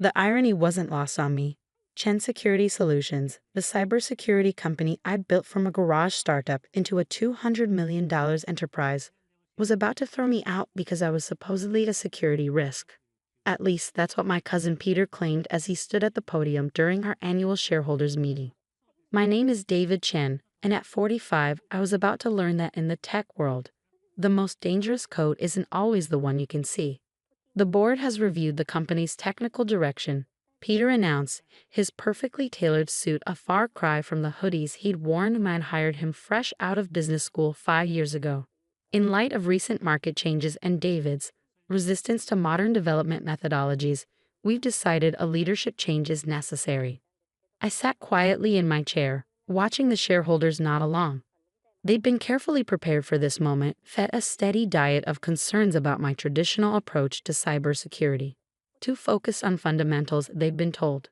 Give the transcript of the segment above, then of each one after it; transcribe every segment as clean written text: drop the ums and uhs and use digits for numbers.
The irony wasn't lost on me. Chen Security Solutions, the cybersecurity company I built from a garage startup into a $200 million enterprise, was about to throw me out because I was supposedly a security risk. At least that's what my cousin Peter claimed as he stood at the podium during our annual shareholders meeting. My name is David Chen, and at 45, I was about to learn that in the tech world, the most dangerous code isn't always the one you can see. The board has reviewed the company's technical direction, Peter announced, his perfectly tailored suit a far cry from the hoodies he'd worn when I hired him fresh out of business school 5 years ago. In light of recent market changes and David's resistance to modern development methodologies, we've decided a leadership change is necessary. I sat quietly in my chair, watching the shareholders nod along. They'd been carefully prepared for this moment, fed a steady diet of concerns about my traditional approach to cybersecurity. Too focused on fundamentals, they'd been told.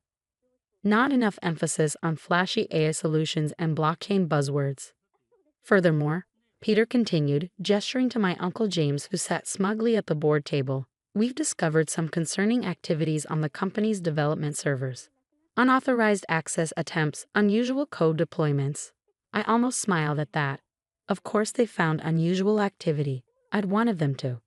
Not enough emphasis on flashy AI solutions and blockchain buzzwords. Furthermore, Peter continued, gesturing to my Uncle James, who sat smugly at the board table, we've discovered some concerning activities on the company's development servers. Unauthorized access attempts, unusual code deployments. I almost smiled at that. Of course they found unusual activity. I'd wanted them to.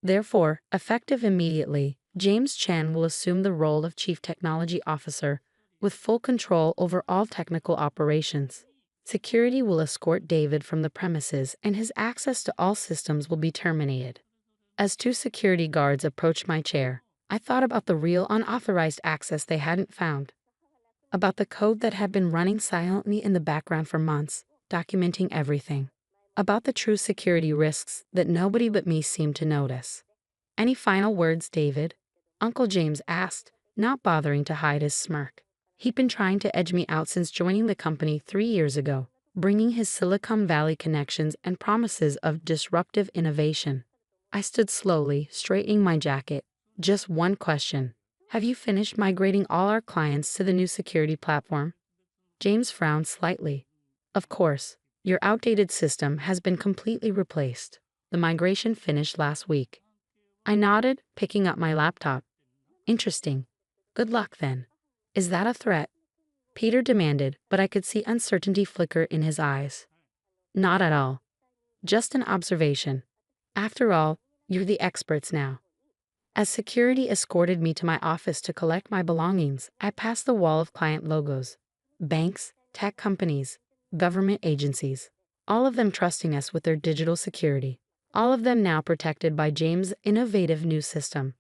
Therefore, effective immediately, James Chen will assume the role of Chief Technology Officer, with full control over all technical operations. Security will escort David from the premises and his access to all systems will be terminated. As 2 security guards approached my chair, I thought about the real unauthorized access they hadn't found. About the code that had been running silently in the background for months, documenting everything. About the true security risks that nobody but me seemed to notice. Any final words, David? Uncle James asked, not bothering to hide his smirk. He'd been trying to edge me out since joining the company 3 years ago, bringing his Silicon Valley connections and promises of disruptive innovation. I stood slowly, straightening my jacket. Just one question. Have you finished migrating all our clients to the new security platform? James frowned slightly. Of course, your outdated system has been completely replaced. The migration finished last week. I nodded, picking up my laptop. Interesting. Good luck then. Is that a threat? Peter demanded, but I could see uncertainty flicker in his eyes. Not at all. Just an observation. After all, you're the experts now. As security escorted me to my office to collect my belongings, I passed the wall of client logos. Banks, tech companies, government agencies, all of them trusting us with their digital security. All of them now protected by James' innovative new system.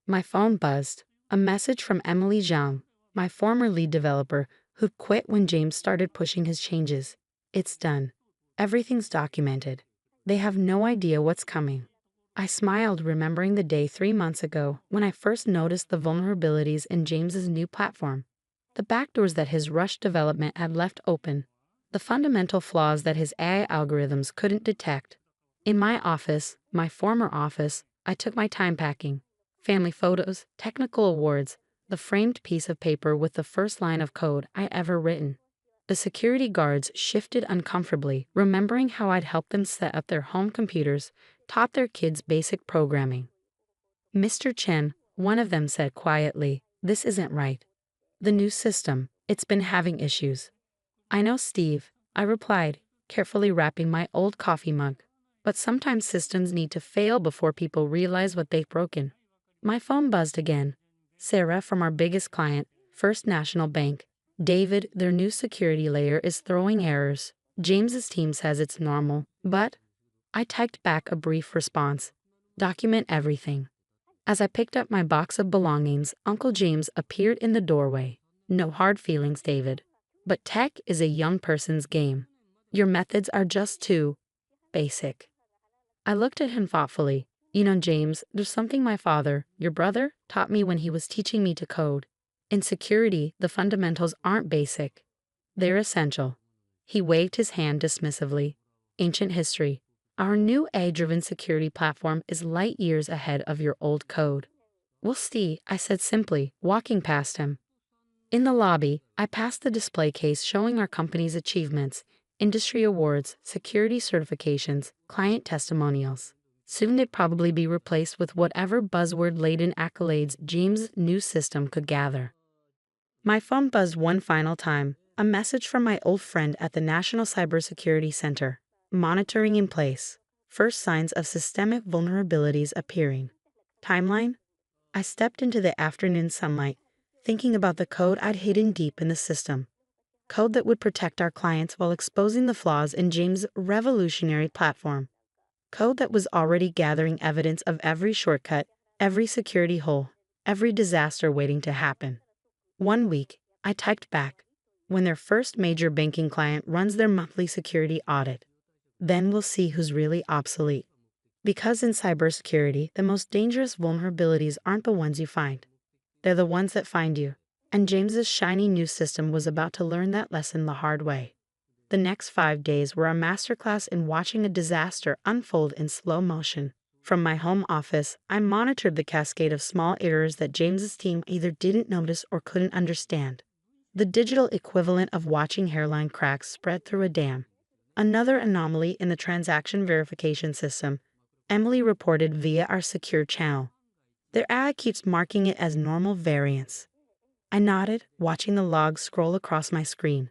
My phone buzzed. A message from Emily Zhang, my former lead developer, who'd quit when James started pushing his changes. It's done. Everything's documented. They have no idea what's coming. I smiled, remembering the day 3 months ago when I first noticed the vulnerabilities in James's new platform. The backdoors that his rushed development had left open. The fundamental flaws that his AI algorithms couldn't detect. In my office, my former office, I took my time packing. Family photos, technical awards, the framed piece of paper with the first line of code I ever written. The security guards shifted uncomfortably, remembering how I'd helped them set up their home computers, taught their kids basic programming. Mr. Chen, one of them said quietly, this isn't right. The new system, it's been having issues. I know, Steve, I replied, carefully wrapping my old coffee mug. But sometimes systems need to fail before people realize what they've broken. My phone buzzed again. Sarah from our biggest client, First National Bank. David, their new security layer is throwing errors. James's team says it's normal, but I typed back a brief response. Document everything. As I picked up my box of belongings, Uncle James appeared in the doorway. No hard feelings, David. But tech is a young person's game. Your methods are just too basic. I looked at him thoughtfully. You know, James, there's something my father, your brother, taught me when he was teaching me to code. In security, the fundamentals aren't basic. They're essential. He waved his hand dismissively. Ancient history. Our new AI-driven security platform is light years ahead of your old code. We'll see, I said simply, walking past him. In the lobby, I passed the display case showing our company's achievements, industry awards, security certifications, client testimonials. Soon they'd probably be replaced with whatever buzzword-laden accolades James' new system could gather. My phone buzzed one final time, a message from my old friend at the National Cybersecurity Center. Monitoring in place. First signs of systemic vulnerabilities appearing. Timeline? I stepped into the afternoon sunlight, thinking about the code I'd hidden deep in the system. Code that would protect our clients while exposing the flaws in James' revolutionary platform. Code that was already gathering evidence of every shortcut, every security hole, every disaster waiting to happen. 1 week, I typed back, when their first major banking client runs their monthly security audit. Then we'll see who's really obsolete. Because in cybersecurity, the most dangerous vulnerabilities aren't the ones you find. They're the ones that find you. And James's shiny new system was about to learn that lesson the hard way. The next 5 days were a masterclass in watching a disaster unfold in slow motion. From my home office, I monitored the cascade of small errors that James's team either didn't notice or couldn't understand. The digital equivalent of watching hairline cracks spread through a dam. Another anomaly in the transaction verification system, Emily reported via our secure channel. Their AI keeps marking it as normal variance. I nodded, watching the logs scroll across my screen.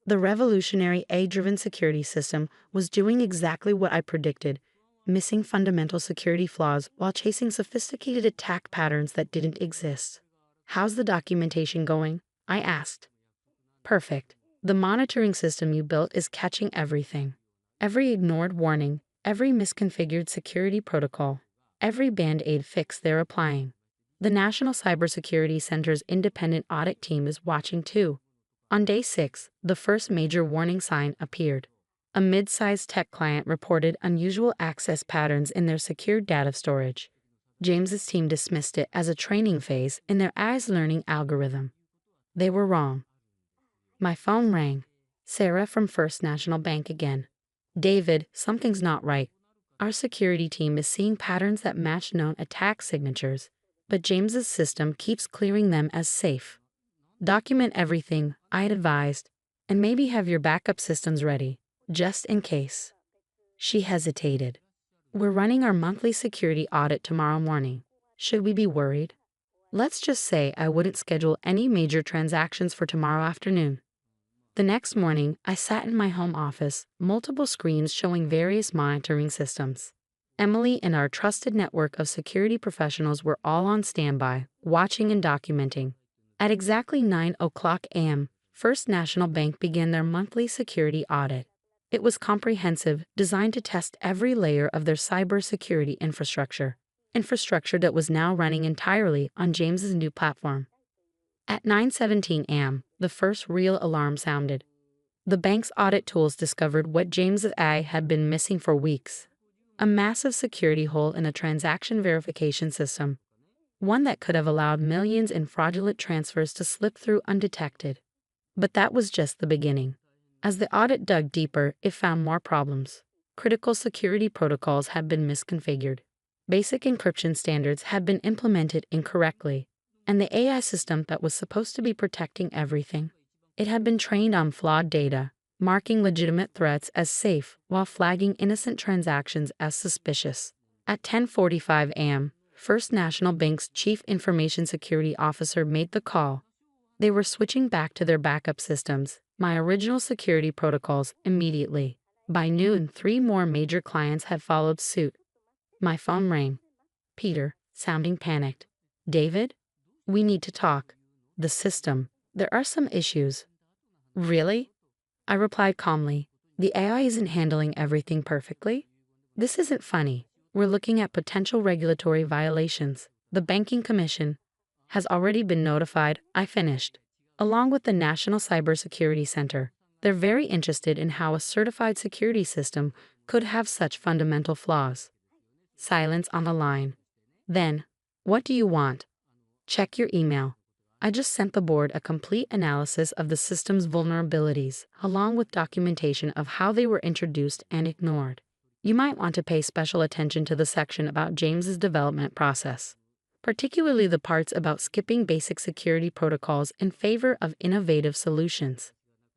The revolutionary AI-driven security system was doing exactly what I predicted, missing fundamental security flaws while chasing sophisticated attack patterns that didn't exist. How's the documentation going? I asked. Perfect. The monitoring system you built is catching everything. Every ignored warning, every misconfigured security protocol, every band-aid fix they're applying. The National Cybersecurity Center's independent audit team is watching too. On day 6, the first major warning sign appeared. A mid-sized tech client reported unusual access patterns in their secure data storage. James's team dismissed it as a training phase in their AI's learning algorithm. They were wrong. My phone rang. Sarah from First National Bank again. David, something's not right. Our security team is seeing patterns that match known attack signatures, but James's system keeps clearing them as safe. Document everything, I'd advised, and maybe have your backup systems ready, just in case. She hesitated. We're running our monthly security audit tomorrow morning. Should we be worried? Let's just say I wouldn't schedule any major transactions for tomorrow afternoon. The next morning, I sat in my home office, multiple screens showing various monitoring systems. Emily and our trusted network of security professionals were all on standby, watching and documenting. At exactly 9:00 a.m., First National Bank began their monthly security audit. It was comprehensive, designed to test every layer of their cybersecurity infrastructure that was now running entirely on James's new platform. At 9:17 a.m., the first real alarm sounded. The bank's audit tools discovered what James's AI had been missing for weeks: a massive security hole in the transaction verification system, one that could have allowed millions in fraudulent transfers to slip through undetected. But that was just the beginning. As the audit dug deeper, it found more problems. Critical security protocols had been misconfigured. Basic encryption standards had been implemented incorrectly, and the AI system that was supposed to be protecting everything, it had been trained on flawed data, marking legitimate threats as safe while flagging innocent transactions as suspicious. At 10:45 a.m., First National Bank's Chief Information Security Officer made the call. They were switching back to their backup systems, my original security protocols, immediately. By noon, 3 more major clients had followed suit. My phone rang. Peter, sounding panicked. David? We need to talk. The system. There are some issues. Really? I replied calmly. The AI isn't handling everything perfectly. This isn't funny. We're looking at potential regulatory violations. The Banking Commission has already been notified, I finished. Along with the National Cybersecurity Center. They're very interested in how a certified security system could have such fundamental flaws. Silence on the line. Then, what do you want? Check your email. I just sent the board a complete analysis of the system's vulnerabilities, along with documentation of how they were introduced and ignored. You might want to pay special attention to the section about James's development process, particularly the parts about skipping basic security protocols in favor of innovative solutions.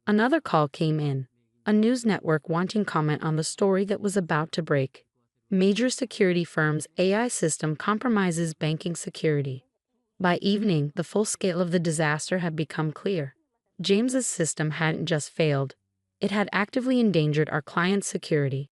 Another call came in, a news network wanting comment on the story that was about to break. Major security firm's AI system compromises banking security. By evening, the full scale of the disaster had become clear. James's system hadn't just failed, it had actively endangered our client's security.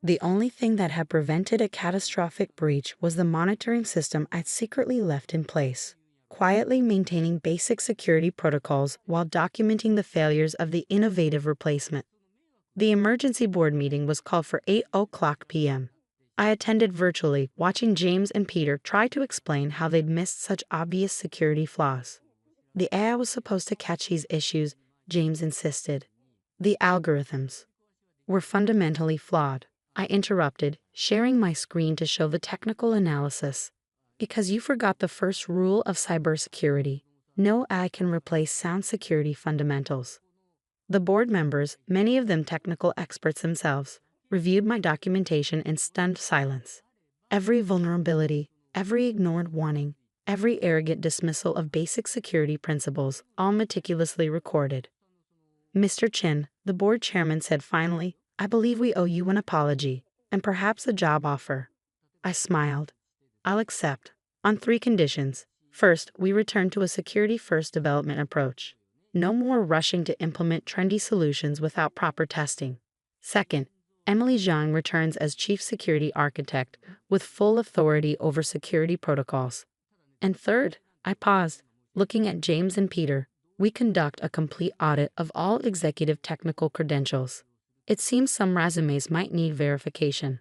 The only thing that had prevented a catastrophic breach was the monitoring system I'd secretly left in place, quietly maintaining basic security protocols while documenting the failures of the innovative replacement. The emergency board meeting was called for 8:00 p.m. I attended virtually, watching James and Peter try to explain how they'd missed such obvious security flaws. The AI was supposed to catch these issues, James insisted. The algorithms were fundamentally flawed. I interrupted, sharing my screen to show the technical analysis. Because you forgot the first rule of cybersecurity. No AI can replace sound security fundamentals. The board members, many of them technical experts themselves, reviewed my documentation in stunned silence. Every vulnerability, every ignored warning, every arrogant dismissal of basic security principles, all meticulously recorded. Mr. Chin, the board chairman said finally, I believe we owe you an apology, and perhaps a job offer. I smiled. I'll accept, on 3 conditions. First, we return to a security-first development approach. No more rushing to implement trendy solutions without proper testing. Second, Emily Zhang returns as Chief Security Architect with full authority over security protocols. And third, I paused, looking at James and Peter. We conduct a complete audit of all executive technical credentials. It seems some resumes might need verification.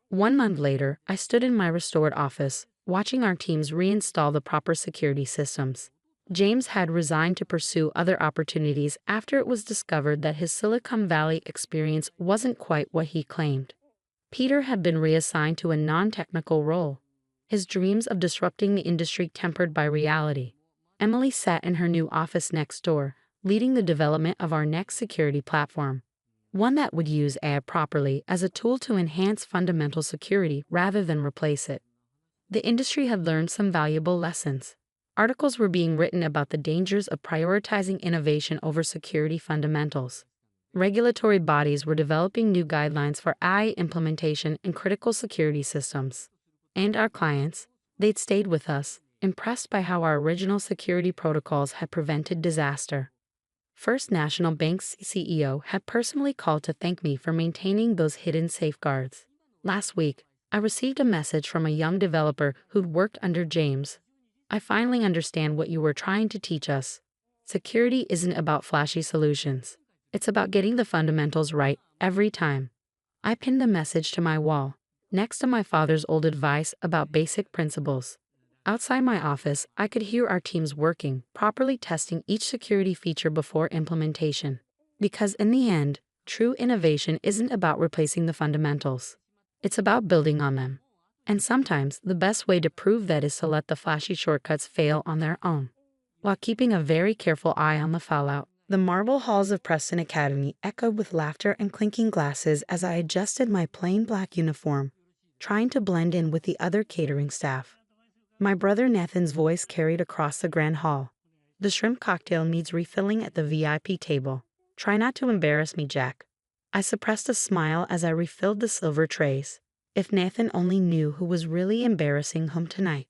1 month later, I stood in my restored office, watching our teams reinstall the proper security systems. James had resigned to pursue other opportunities after it was discovered that his Silicon Valley experience wasn't quite what he claimed. Peter had been reassigned to a non-technical role, his dreams of disrupting the industry tempered by reality. Emily sat in her new office next door, leading the development of our next security platform, one that would use AI properly as a tool to enhance fundamental security rather than replace it. The industry had learned some valuable lessons. Articles were being written about the dangers of prioritizing innovation over security fundamentals. Regulatory bodies were developing new guidelines for AI implementation in critical security systems. And our clients, they'd stayed with us, impressed by how our original security protocols had prevented disaster. First National Bank's CEO had personally called to thank me for maintaining those hidden safeguards. Last week, I received a message from a young developer who'd worked under James. I finally understand what you were trying to teach us. Security isn't about flashy solutions. It's about getting the fundamentals right every time. I pinned the message to my wall, next to my father's old advice about basic principles. Outside my office, I could hear our teams working, properly testing each security feature before implementation. Because in the end, true innovation isn't about replacing the fundamentals. It's about building on them. And sometimes, the best way to prove that is to let the flashy shortcuts fail on their own, while keeping a very careful eye on the fallout. The marble halls of Preston Academy echoed with laughter and clinking glasses as I adjusted my plain black uniform, trying to blend in with the other catering staff. My brother Nathan's voice carried across the grand hall. The shrimp cocktail needs refilling at the VIP table. Try not to embarrass me, Jack. I suppressed a smile as I refilled the silver trays. If Nathan only knew who was really embarrassing him tonight.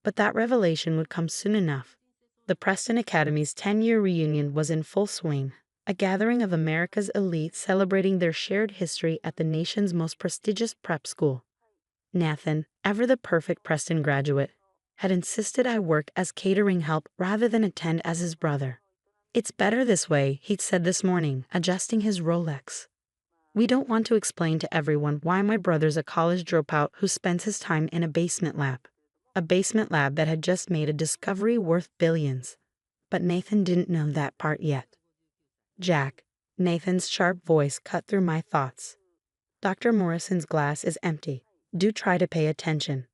But that revelation would come soon enough. The Preston Academy's 10-year reunion was in full swing, a gathering of America's elite celebrating their shared history at the nation's most prestigious prep school. Nathan, ever the perfect Preston graduate, had insisted I work as catering help rather than attend as his brother. It's better this way, he'd said this morning, adjusting his Rolex. We don't want to explain to everyone why my brother's a college dropout who spends his time in a basement lab. A basement lab that had just made a discovery worth billions. But Nathan didn't know that part yet. Jack, Nathan's sharp voice cut through my thoughts. Dr. Morrison's glass is empty. Do try to pay attention.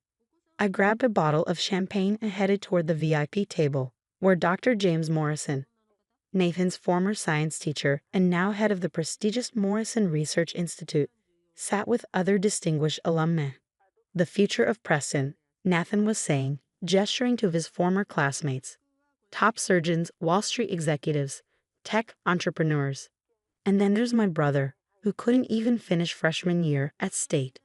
I grabbed a bottle of champagne and headed toward the VIP table, where Dr. James Morrison, Nathan's former science teacher and now head of the prestigious Morrison Research Institute, sat with other distinguished alumni. The future of Preston, Nathan was saying, gesturing to his former classmates. Top surgeons, Wall Street executives, tech entrepreneurs. And then there's my brother, who couldn't even finish freshman year at State.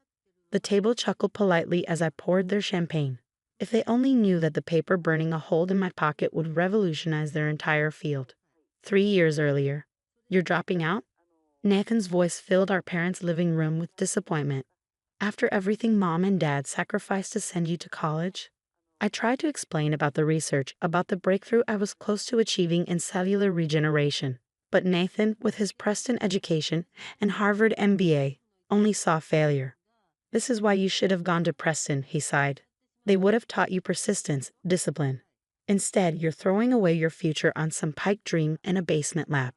The table chuckled politely as I poured their champagne. If they only knew that the paper burning a hole in my pocket would revolutionize their entire field. 3 years earlier. You're dropping out? Nathan's voice filled our parents' living room with disappointment. After everything Mom and Dad sacrificed to send you to college? I tried to explain about the research, about the breakthrough I was close to achieving in cellular regeneration. But Nathan, with his Preston education and Harvard MBA, only saw failure. This is why you should have gone to Preston, he sighed. They would have taught you persistence, discipline. Instead, you're throwing away your future on some pipe dream in a basement lab.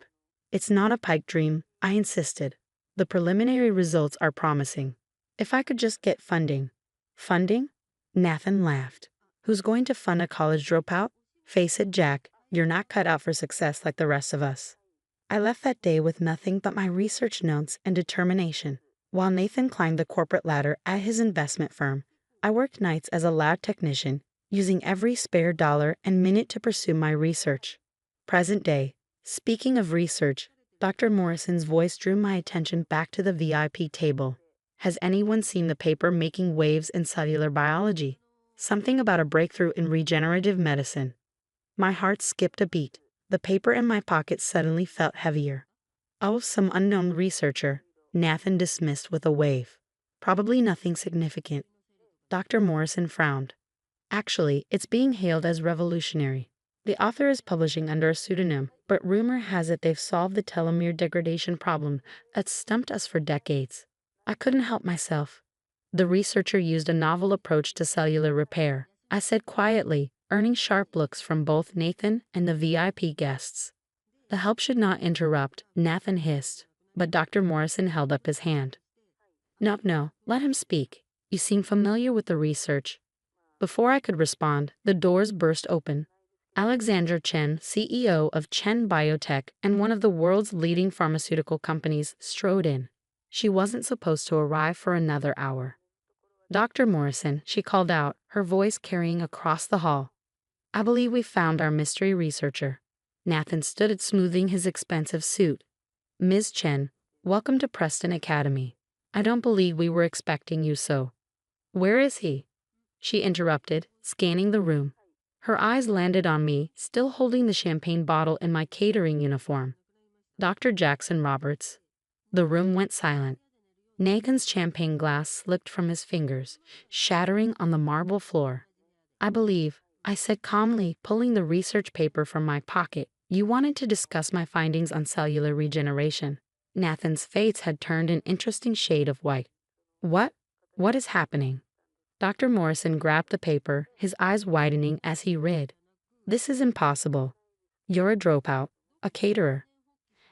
It's not a pipe dream, I insisted. The preliminary results are promising. If I could just get funding. Funding? Nathan laughed. Who's going to fund a college dropout? Face it, Jack, you're not cut out for success like the rest of us. I left that day with nothing but my research notes and determination. While Nathan climbed the corporate ladder at his investment firm, I worked nights as a lab technician, using every spare dollar and minute to pursue my research. Present day. Speaking of research, Dr. Morrison's voice drew my attention back to the VIP table. Has anyone seen the paper making waves in cellular biology? Something about a breakthrough in regenerative medicine. My heart skipped a beat. The paper in my pocket suddenly felt heavier. Oh, some unknown researcher, Nathan dismissed with a wave. Probably nothing significant. Dr. Morrison frowned. Actually, it's being hailed as revolutionary. The author is publishing under a pseudonym, but rumor has it they've solved the telomere degradation problem that's stumped us for decades. I couldn't help myself. The researcher used a novel approach to cellular repair, I said quietly, earning sharp looks from both Nathan and the VIP guests. The help should not interrupt, Nathan hissed, but Dr. Morrison held up his hand. No, let him speak. You seem familiar with the research. Before I could respond, the doors burst open. Alexandra Chen, CEO of Chen Biotech and one of the world's leading pharmaceutical companies, strode in. She wasn't supposed to arrive for another hour. Dr. Morrison, she called out, her voice carrying across the hall. I believe we found our mystery researcher. Nathan stood smoothing his expensive suit. Ms. Chen, welcome to Preston Academy. I don't believe we were expecting you so. Where is he? She interrupted, scanning the room. Her eyes landed on me, still holding the champagne bottle in my catering uniform. Dr. Jackson Roberts. The room went silent. Nathan's champagne glass slipped from his fingers, shattering on the marble floor. I believe, I said calmly, pulling the research paper from my pocket. You wanted to discuss my findings on cellular regeneration. Nathan's face had turned an interesting shade of white. What? What is happening? Dr. Morrison grabbed the paper, his eyes widening as he read. This is impossible. You're a dropout, a caterer.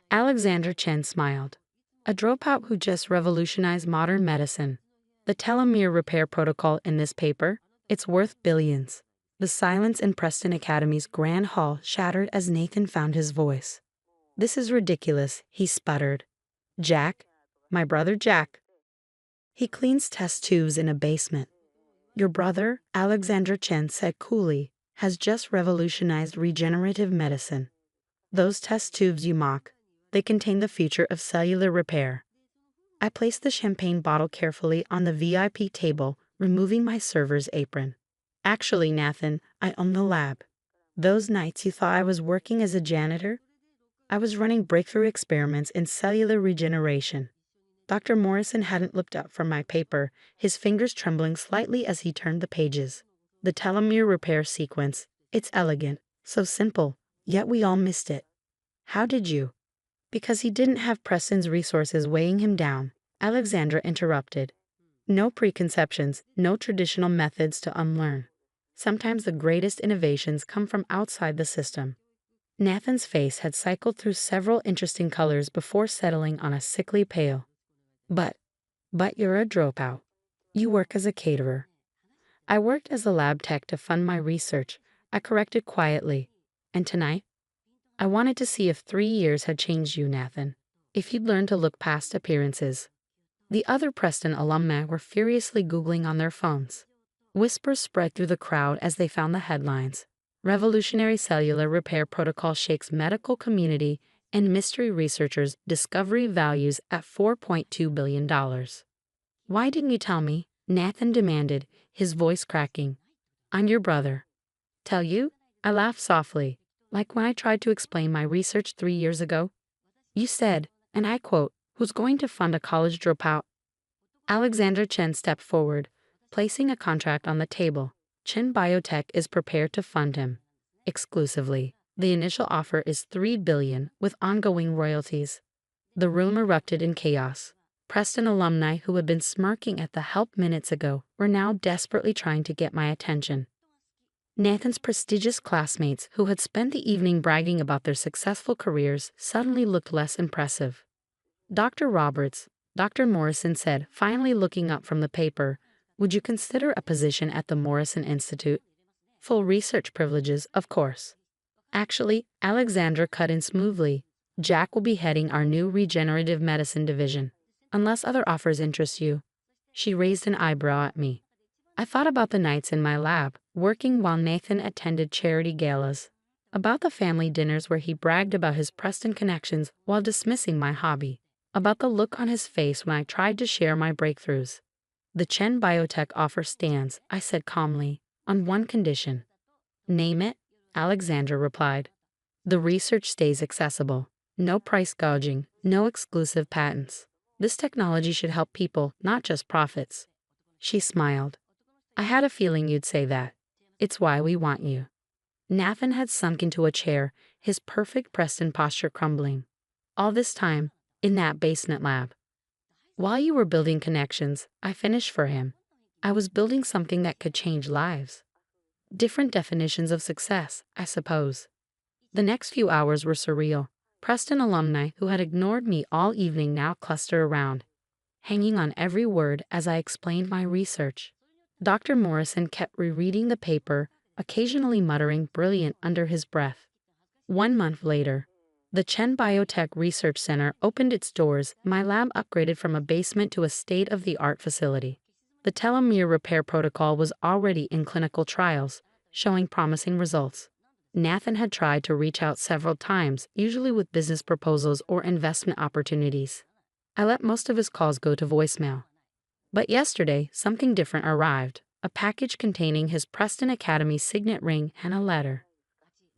Alexander Chen smiled. A dropout who just revolutionized modern medicine. The telomere repair protocol in this paper, it's worth billions. The silence in Preston Academy's grand hall shattered as Nathan found his voice. This is ridiculous, he sputtered. Jack? My brother Jack. He cleans test tubes in a basement. Your brother, Alexander Chen said coolly, has just revolutionized regenerative medicine. Those test tubes you mock, they contain the future of cellular repair. I placed the champagne bottle carefully on the VIP table, removing my server's apron. Actually, Nathan, I own the lab. Those nights you thought I was working as a janitor? I was running breakthrough experiments in cellular regeneration. Dr. Morrison hadn't looked up from my paper, his fingers trembling slightly as he turned the pages. The telomere repair sequence, it's elegant, so simple, yet we all missed it. How did you? Because he didn't have Preston's resources weighing him down, Alexandra interrupted. No preconceptions, no traditional methods to unlearn. Sometimes the greatest innovations come from outside the system. Nathan's face had cycled through several interesting colors before settling on a sickly pale. But you're a dropout. You work as a caterer. I worked as a lab tech to fund my research, I corrected quietly. And tonight? I wanted to see if 3 years had changed you, Nathan. If you'd learned to look past appearances. The other Preston alumni were furiously Googling on their phones. Whispers spread through the crowd as they found the headlines. Revolutionary cellular repair protocol shakes medical community and mystery researchers discovery values at $4.2 billion. Why didn't you tell me? Nathan demanded, his voice cracking. I'm your brother. Tell you? I laughed softly, like when I tried to explain my research 3 years ago. You said, and I quote, who's going to fund a college dropout? Alexander Chen stepped forward, placing a contract on the table. Chen Biotech is prepared to fund him. Exclusively. The initial offer is $3 billion with ongoing royalties. The room erupted in chaos. Preston alumni who had been smirking at the help minutes ago were now desperately trying to get my attention. Nathan's prestigious classmates who had spent the evening bragging about their successful careers suddenly looked less impressive. Dr. Roberts, Dr. Morrison said, finally looking up from the paper, would you consider a position at the Morrison Institute? Full research privileges, of course. Actually, Alexandra cut in smoothly. Jack will be heading our new regenerative medicine division. Unless other offers interest you. She raised an eyebrow at me. I thought about the nights in my lab, working while Nathan attended charity galas. About the family dinners where he bragged about his Preston connections while dismissing my hobby. About the look on his face when I tried to share my breakthroughs. The Chen Biotech offer stands, I said calmly, on one condition. Name it, Alexandra replied. The research stays accessible. No price gouging, no exclusive patents. This technology should help people, not just profits. She smiled. I had a feeling you'd say that. It's why we want you. Nathan had sunk into a chair, his perfect Preston posture crumbling. All this time, in that basement lab. While you were building connections, I finished for him. I was building something that could change lives. Different definitions of success, I suppose. The next few hours were surreal. Preston alumni who had ignored me all evening now clustered around, hanging on every word as I explained my research. Dr. Morrison kept rereading the paper, occasionally muttering brilliant under his breath. 1 month later, the Chen Biotech Research Center opened its doors. My lab upgraded from a basement to a state-of-the-art facility. The telomere repair protocol was already in clinical trials, showing promising results. Nathan had tried to reach out several times, usually with business proposals or investment opportunities. I let most of his calls go to voicemail. But yesterday, something different arrived, a package containing his Preston Academy signet ring and a letter.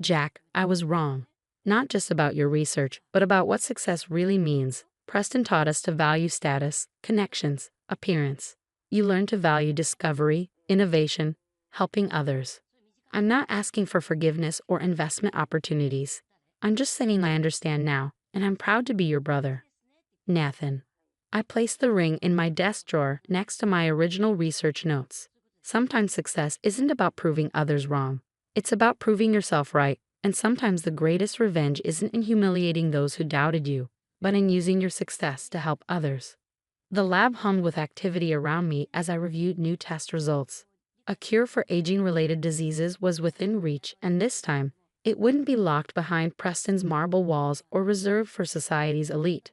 Jack, I was wrong. Not just about your research, but about what success really means. Preston taught us to value status, connections, appearance. You learn to value discovery, innovation, helping others. I'm not asking for forgiveness or investment opportunities. I'm just saying I understand now, and I'm proud to be your brother. Nathan. I placed the ring in my desk drawer next to my original research notes. Sometimes success isn't about proving others wrong. It's about proving yourself right, and sometimes the greatest revenge isn't in humiliating those who doubted you, but in using your success to help others. The lab hummed with activity around me as I reviewed new test results. A cure for aging-related diseases was within reach, and this time, it wouldn't be locked behind Preston's marble walls or reserved for society's elite.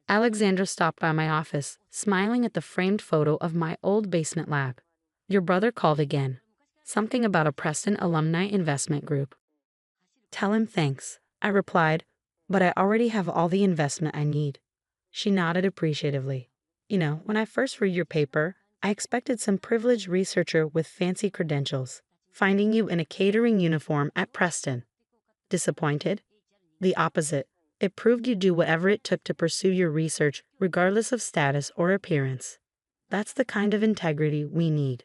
Alexandra stopped by my office, smiling at the framed photo of my old basement lab. Your brother called again. Something about a Preston alumni investment group. Tell him thanks, I replied, but I already have all the investment I need. She nodded appreciatively. When I first read your paper, I expected some privileged researcher with fancy credentials, finding you in a catering uniform at Preston. Disappointed? The opposite. It proved you do whatever it took to pursue your research, regardless of status or appearance. That's the kind of integrity we need.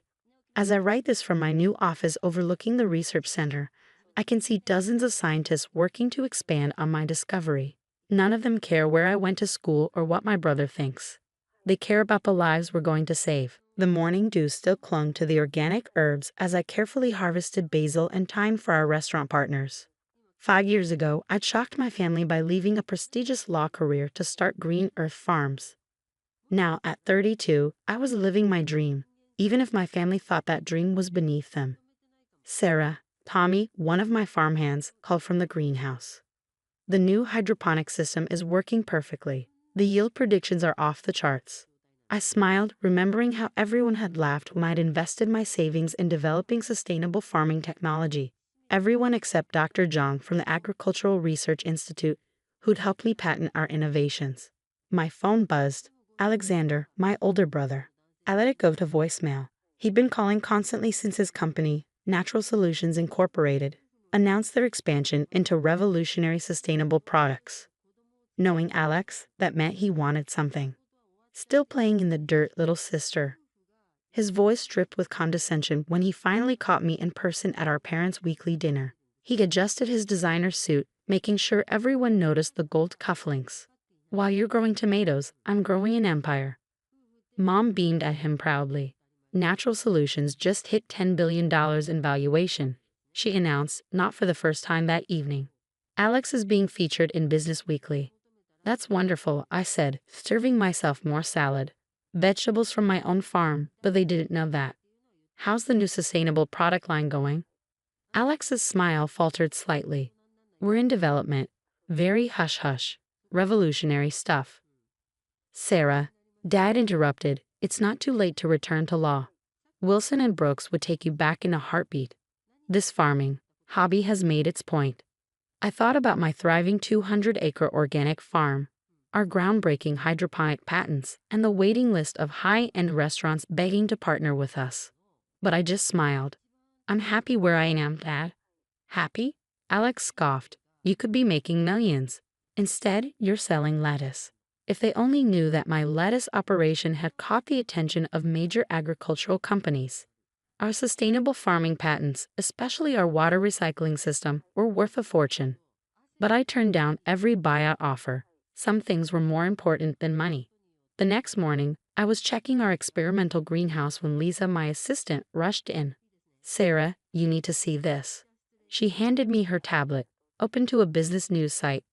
As I write this from my new office overlooking the research center, I can see dozens of scientists working to expand on my discovery. None of them care where I went to school or what my brother thinks. They care about the lives we're going to save. The morning dew still clung to the organic herbs as I carefully harvested basil and thyme for our restaurant partners. 5 years ago, I'd shocked my family by leaving a prestigious law career to start Green Earth Farms. Now, at 32, I was living my dream, even if my family thought that dream was beneath them. Sarah, Tommy, one of my farmhands, called from the greenhouse. The new hydroponic system is working perfectly. The yield predictions are off the charts. I smiled, remembering how everyone had laughed when I'd invested my savings in developing sustainable farming technology. Everyone except Dr. Zhang from the Agricultural Research Institute, who'd helped me patent our innovations. My phone buzzed. Alexander, my older brother. I let it go to voicemail. He'd been calling constantly since his company, Natural Solutions Incorporated, announced their expansion into revolutionary sustainable products. Knowing Alex, that meant he wanted something. Still playing in the dirt, little sister. His voice dripped with condescension when he finally caught me in person at our parents' weekly dinner. He adjusted his designer suit, making sure everyone noticed the gold cufflinks. While you're growing tomatoes, I'm growing an empire. Mom beamed at him proudly. Natural Solutions just hit $10 billion in valuation, she announced, not for the first time that evening. Alex is being featured in Business Weekly. That's wonderful, I said, serving myself more salad. Vegetables from my own farm, but they didn't know that. How's the new sustainable product line going? Alex's smile faltered slightly. We're in development. Very hush-hush. Revolutionary stuff. Sarah, Dad interrupted, it's not too late to return to law. Wilson and Brooks would take you back in a heartbeat. This farming hobby has made its point. I thought about my thriving 200-acre organic farm, our groundbreaking hydroponic patents, and the waiting list of high-end restaurants begging to partner with us. But I just smiled. I'm happy where I am, Dad. Happy? Alex scoffed. You could be making millions. Instead, you're selling lettuce. If they only knew that my lettuce operation had caught the attention of major agricultural companies. Our sustainable farming patents, especially our water recycling system, were worth a fortune. But I turned down every buyout offer. Some things were more important than money. The next morning, I was checking our experimental greenhouse when Lisa, my assistant, rushed in. Sarah, you need to see this. She handed me her tablet, open to a business news site.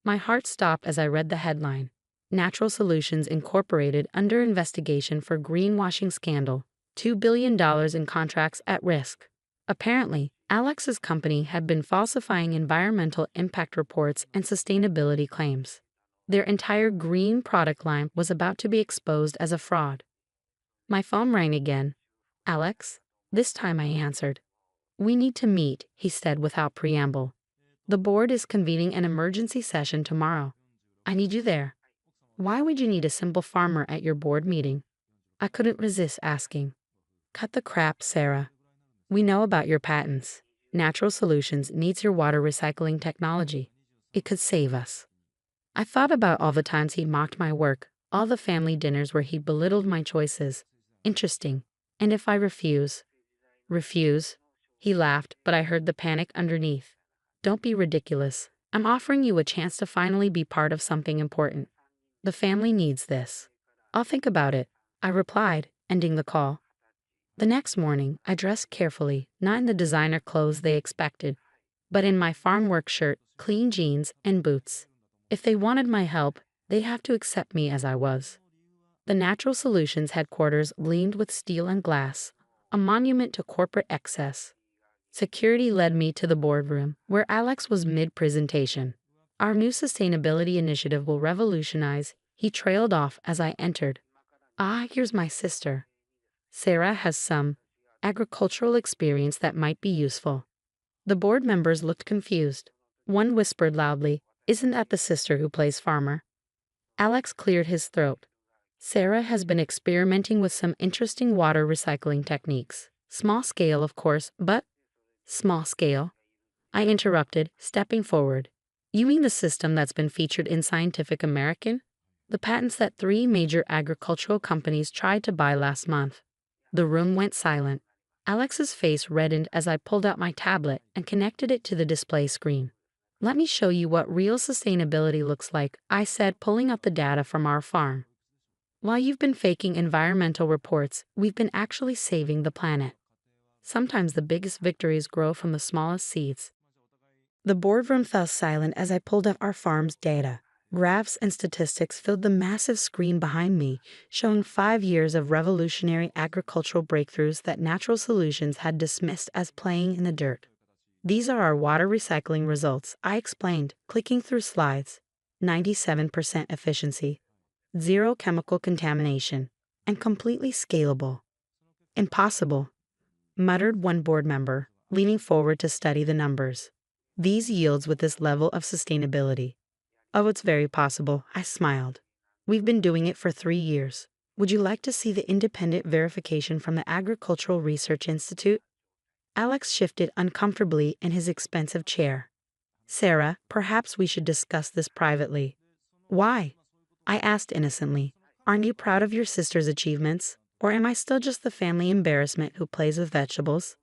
My heart stopped as I read the headline. Natural Solutions Incorporated under investigation for greenwashing scandal. $2 billion in contracts at risk. Apparently, Alex's company had been falsifying environmental impact reports and sustainability claims. Their entire green product line was about to be exposed as a fraud. My phone rang again. Alex? This time I answered. We need to meet, he said without preamble. The board is convening an emergency session tomorrow. I need you there. Why would you need a simple farmer at your board meeting? I couldn't resist asking. Cut the crap, Sarah. We know about your patents. Natural Solutions needs your water recycling technology. It could save us. I thought about all the times he mocked my work, all the family dinners where he belittled my choices. Interesting. And if I refuse? Refuse? He laughed, but I heard the panic underneath. Don't be ridiculous. I'm offering you a chance to finally be part of something important. The family needs this. I'll think about it, I replied, ending the call. The next morning, I dressed carefully, not in the designer clothes they expected, but in my farm work shirt, clean jeans, and boots. If they wanted my help, they'd have to accept me as I was. The Natural Solutions headquarters gleamed with steel and glass, a monument to corporate excess. Security led me to the boardroom, where Alex was mid-presentation. Our new sustainability initiative will revolutionize, he trailed off as I entered. Ah, here's my sister. Sarah has some agricultural experience that might be useful. The board members looked confused. One whispered loudly, Isn't that the sister who plays farmer? Alex cleared his throat. Sarah has been experimenting with some interesting water recycling techniques. Small scale, of course, but small scale. I interrupted, stepping forward. You mean the system that's been featured in Scientific American? The patents that 3 major agricultural companies tried to buy last month. The room went silent. Alex's face reddened as I pulled out my tablet and connected it to the display screen. Let me show you what real sustainability looks like, I said, pulling up the data from our farm. While you've been faking environmental reports, we've been actually saving the planet. Sometimes the biggest victories grow from the smallest seeds. The boardroom fell silent as I pulled up our farm's data. Graphs and statistics filled the massive screen behind me, showing 5 years of revolutionary agricultural breakthroughs that Natural Solutions had dismissed as playing in the dirt. These are our water recycling results, I explained, clicking through slides. 97% efficiency, 0 chemical contamination, and completely scalable. Impossible, muttered one board member, leaning forward to study the numbers. These yields with this level of sustainability. Oh, it's very possible, I smiled. We've been doing it for 3 years. Would you like to see the independent verification from the Agricultural Research Institute? Alex shifted uncomfortably in his expensive chair. Sarah, perhaps we should discuss this privately. Why? I asked innocently. Aren't you proud of your sister's achievements? Or am I still just the family embarrassment who plays with vegetables?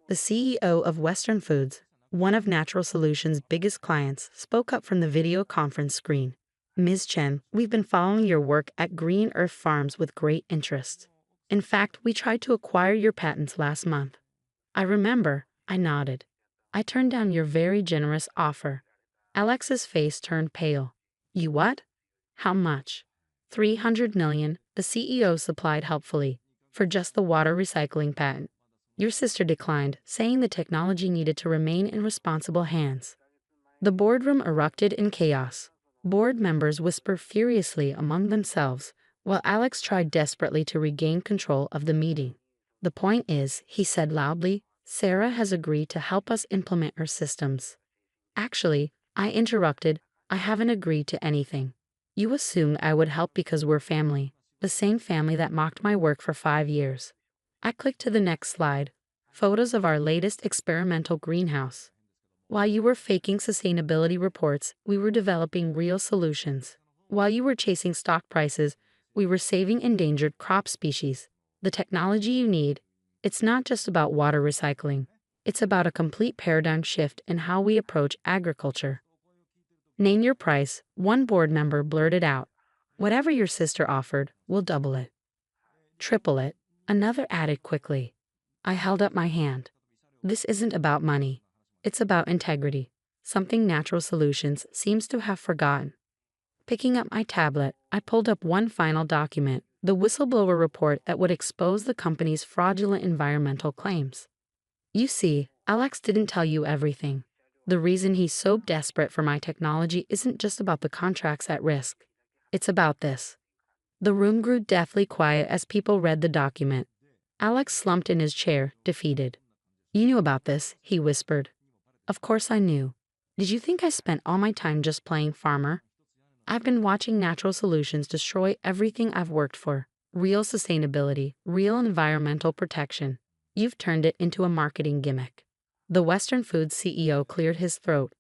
The CEO of Western Foods, one of Natural Solutions' biggest clients, spoke up from the video conference screen. Ms. Chen, we've been following your work at Green Earth Farms with great interest. In fact, we tried to acquire your patents last month. I remember, I nodded. I turned down your very generous offer. Alex's face turned pale. You what? How much? 300 million, the CEO supplied helpfully, for just the water recycling patent. Your sister declined, saying the technology needed to remain in responsible hands. The boardroom erupted in chaos. Board members whispered furiously among themselves, while Alex tried desperately to regain control of the meeting. The point is, he said loudly, Sarah has agreed to help us implement her systems. Actually, I interrupted, I haven't agreed to anything. You assumed I would help because we're family, the same family that mocked my work for 5 years. I clicked to the next slide, photos of our latest experimental greenhouse. While you were faking sustainability reports, we were developing real solutions. While you were chasing stock prices, we were saving endangered crop species. The technology you need, it's not just about water recycling. It's about a complete paradigm shift in how we approach agriculture. Name your price, one board member blurted out. Whatever your sister offered, we'll double it. Triple it, another added quickly. I held up my hand. This isn't about money. It's about integrity, something Natural Solutions seems to have forgotten. Picking up my tablet, I pulled up one final document, the whistleblower report that would expose the company's fraudulent environmental claims. You see, Alex didn't tell you everything. The reason he's so desperate for my technology isn't just about the contracts at risk. It's about this. The room grew deathly quiet as people read the document. Alex slumped in his chair, defeated. You knew about this, he whispered. Of course I knew. Did you think I spent all my time just playing farmer? I've been watching Natural Solutions destroy everything I've worked for. Real sustainability, real environmental protection. You've turned it into a marketing gimmick. The Western Foods CEO cleared his throat.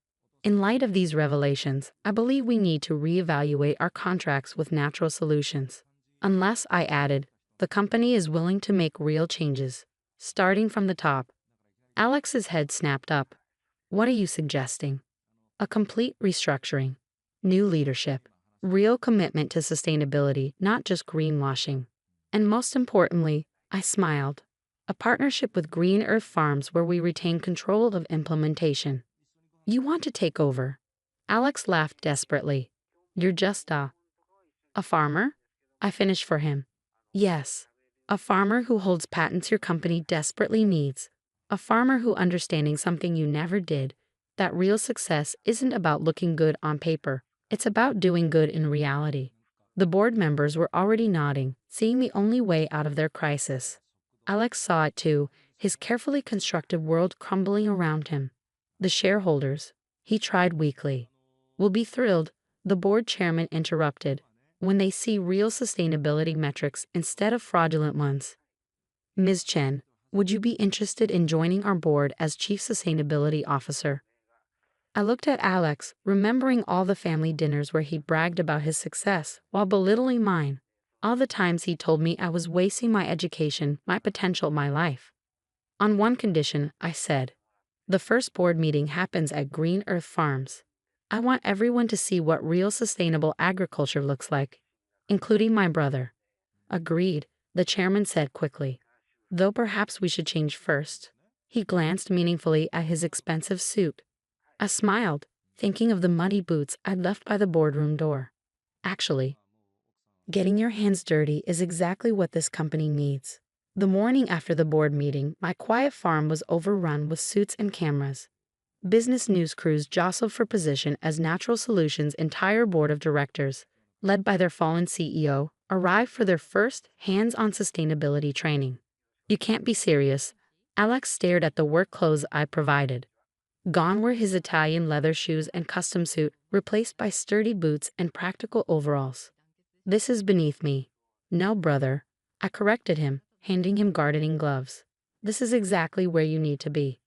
In light of these revelations, I believe we need to reevaluate our contracts with Natural Solutions. Unless, I added, the company is willing to make real changes, starting from the top. Alex's head snapped up. What are you suggesting? A complete restructuring. New leadership. Real commitment to sustainability, not just greenwashing. And most importantly, I smiled. A partnership with Green Earth Farms where we retain control of implementation. You want to take over? Alex laughed desperately. You're just a farmer? I finished for him. Yes. A farmer who holds patents your company desperately needs. A farmer who understanding something you never did, that real success isn't about looking good on paper. It's about doing good in reality. The board members were already nodding, seeing the only way out of their crisis. Alex saw it too, his carefully constructed world crumbling around him. The shareholders, he tried weakly, will be thrilled, the board chairman interrupted, when they see real sustainability metrics instead of fraudulent ones. Ms. Chen, would you be interested in joining our board as Chief Sustainability Officer? I looked at Alex, remembering all the family dinners where he bragged about his success while belittling mine. All the times he told me I was wasting my education, my potential, my life. On one condition, I said. The first board meeting happens at Green Earth Farms. I want everyone to see what real sustainable agriculture looks like, including my brother. Agreed, the chairman said quickly. Though perhaps we should change first. He glanced meaningfully at his expensive suit. I smiled, thinking of the muddy boots I'd left by the boardroom door. Actually, getting your hands dirty is exactly what this company needs. The morning after the board meeting, my quiet farm was overrun with suits and cameras. Business news crews jostled for position as Natural Solutions' entire board of directors, led by their fallen CEO, arrived for their first hands-on sustainability training. You can't be serious. Alex stared at the work clothes I provided. Gone were his Italian leather shoes and custom suit, replaced by sturdy boots and practical overalls. This is beneath me. No, brother. I corrected him, handing him gardening gloves. This is exactly where you need to be.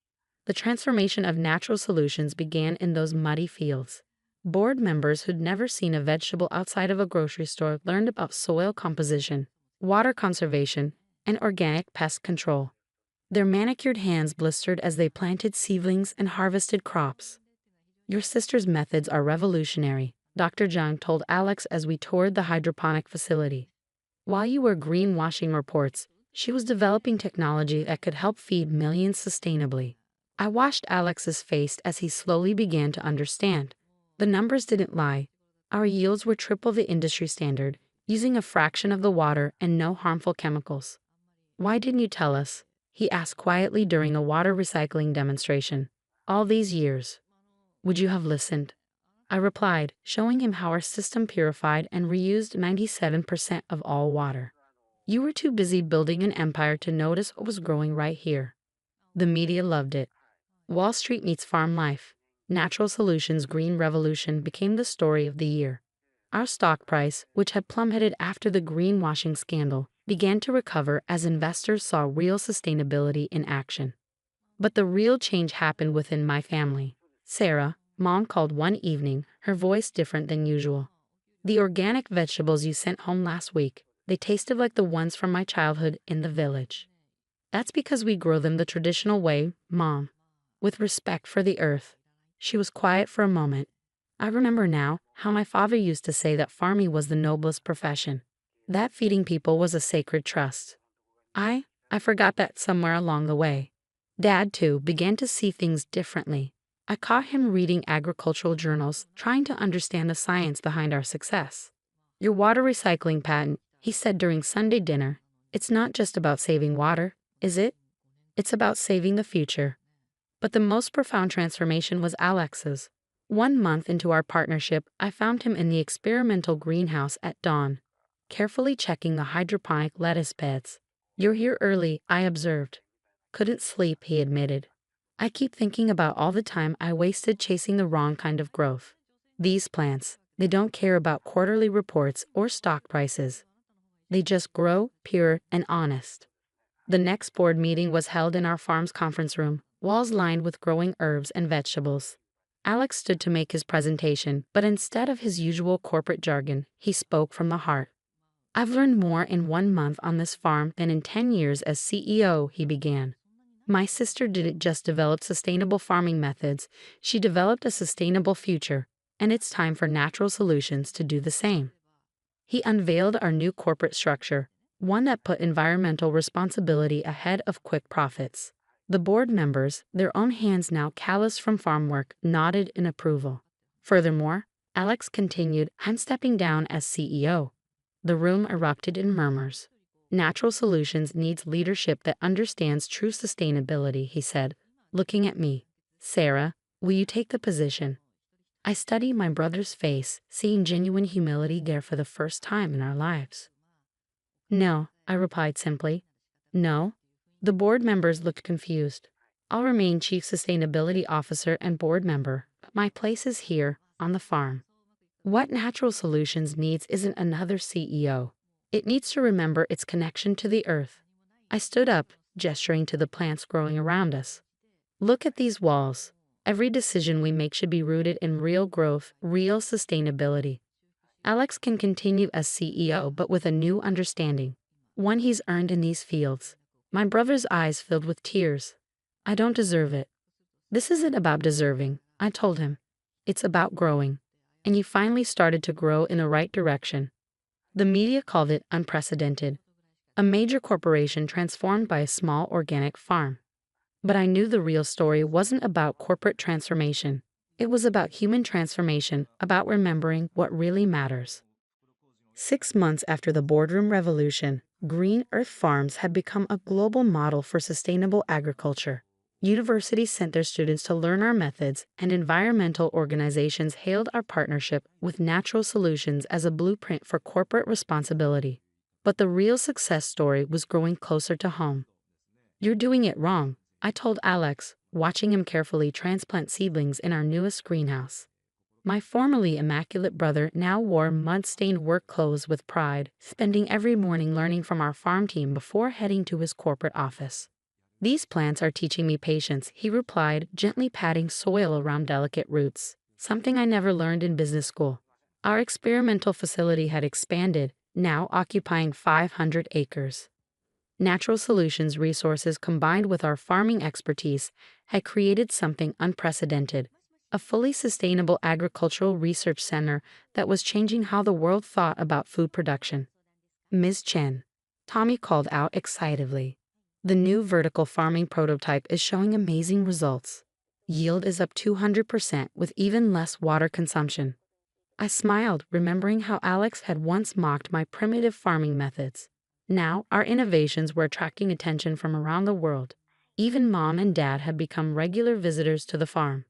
The transformation of natural solutions began in those muddy fields. Board members who'd never seen a vegetable outside of a grocery store learned about soil composition, water conservation, and organic pest control. Their manicured hands blistered as they planted seedlings and harvested crops. Your sister's methods are revolutionary, Dr. Jung told Alex as we toured the hydroponic facility. While you were greenwashing reports, she was developing technology that could help feed millions sustainably. I watched Alex's face as he slowly began to understand. The numbers didn't lie. Our yields were triple the industry standard, using a fraction of the water and no harmful chemicals. Why didn't you tell us? He asked quietly during a water recycling demonstration. All these years. Would you have listened? I replied, showing him how our system purified and reused 97% of all water. You were too busy building an empire to notice what was growing right here. The media loved it. Wall Street meets farm life. Natural Solutions' Green Revolution became the story of the year. Our stock price, which had plummeted after the greenwashing scandal, began to recover as investors saw real sustainability in action. But the real change happened within my family. Sarah, Mom called one evening, her voice different than usual. The organic vegetables you sent home last week, they tasted like the ones from my childhood in the village. That's because we grow them the traditional way, Mom. With respect for the earth. She was quiet for a moment. I remember now how my father used to say that farming was the noblest profession. That feeding people was a sacred trust. I forgot that somewhere along the way. Dad, too, began to see things differently. I caught him reading agricultural journals, trying to understand the science behind our success. Your water recycling patent, he said during Sunday dinner, it's not just about saving water, is it? It's about saving the future. But the most profound transformation was Alex's. 1 month into our partnership, I found him in the experimental greenhouse at dawn, carefully checking the hydroponic lettuce beds. You're here early, I observed. Couldn't sleep, he admitted. I keep thinking about all the time I wasted chasing the wrong kind of growth. These plants, they don't care about quarterly reports or stock prices. They just grow, pure and honest. The next board meeting was held in our farm's conference room, walls lined with growing herbs and vegetables. Alex stood to make his presentation, but instead of his usual corporate jargon, he spoke from the heart. I've learned more in 1 month on this farm than in 10 years as CEO, he began. My sister didn't just develop sustainable farming methods, she developed a sustainable future, and it's time for Natural Solutions to do the same. He unveiled our new corporate structure, one that put environmental responsibility ahead of quick profits. The board members, their own hands now calloused from farm work, nodded in approval. Furthermore, Alex continued, I'm stepping down as CEO. The room erupted in murmurs. Natural Solutions needs leadership that understands true sustainability, he said, looking at me. Sarah, will you take the position? I studied my brother's face, seeing genuine humility there for the first time in our lives. No, I replied simply. No. The board members looked confused. I'll remain Chief Sustainability Officer and board member, but my place is here, on the farm. What Natural Solutions needs isn't another CEO. It needs to remember its connection to the earth. I stood up, gesturing to the plants growing around us. Look at these walls. Every decision we make should be rooted in real growth, real sustainability. Alex can continue as CEO but with a new understanding, one he's earned in these fields. My brother's eyes filled with tears. I don't deserve it. This isn't about deserving, I told him. It's about growing. And you finally started to grow in the right direction. The media called it unprecedented. A major corporation transformed by a small organic farm. But I knew the real story wasn't about corporate transformation. It was about human transformation, about remembering what really matters. 6 months after the boardroom revolution, Green Earth Farms had become a global model for sustainable agriculture. Universities sent their students to learn our methods, and environmental organizations hailed our partnership with Natural Solutions as a blueprint for corporate responsibility. But the real success story was growing closer to home. You're doing it wrong, I told Alex, watching him carefully transplant seedlings in our newest greenhouse. My formerly immaculate brother now wore mud-stained work clothes with pride, spending every morning learning from our farm team before heading to his corporate office. "These plants are teaching me patience," he replied, gently patting soil around delicate roots, something I never learned in business school. Our experimental facility had expanded, now occupying 500 acres. Natural Solutions resources combined with our farming expertise had created something unprecedented, a fully sustainable agricultural research center that was changing how the world thought about food production. "Ms. Chen," Tommy called out excitedly, "the new vertical farming prototype is showing amazing results. Yield is up 200% with even less water consumption." I smiled, remembering how Alex had once mocked my primitive farming methods. Now, our innovations were attracting attention from around the world. Even Mom and Dad had become regular visitors to the farm.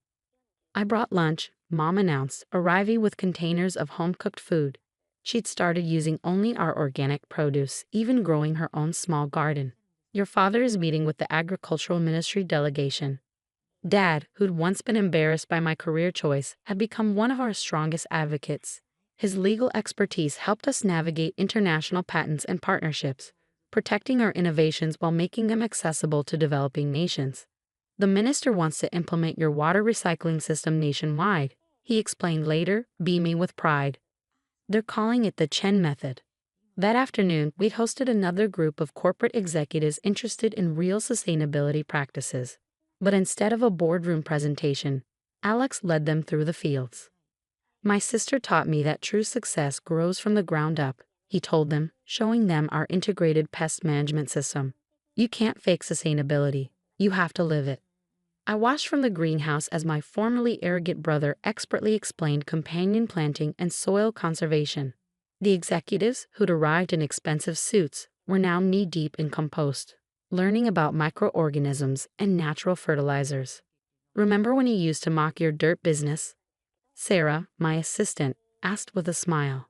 "I brought lunch," Mom announced, arriving with containers of home-cooked food. She'd started using only our organic produce, even growing her own small garden. "Your father is meeting with the Agricultural Ministry delegation." Dad, who'd once been embarrassed by my career choice, had become one of our strongest advocates. His legal expertise helped us navigate international patents and partnerships, protecting our innovations while making them accessible to developing nations. "The minister wants to implement your water recycling system nationwide," he explained later, beaming with pride. "They're calling it the Chen method." That afternoon, we hosted another group of corporate executives interested in real sustainability practices. But instead of a boardroom presentation, Alex led them through the fields. "My sister taught me that true success grows from the ground up," he told them, showing them our integrated pest management system. "You can't fake sustainability, you have to live it." I watched from the greenhouse as my formerly arrogant brother expertly explained companion planting and soil conservation. The executives, who'd arrived in expensive suits, were now knee-deep in compost, learning about microorganisms and natural fertilizers. "Remember when you used to mock your dirt business?" Sarah, my assistant, asked with a smile.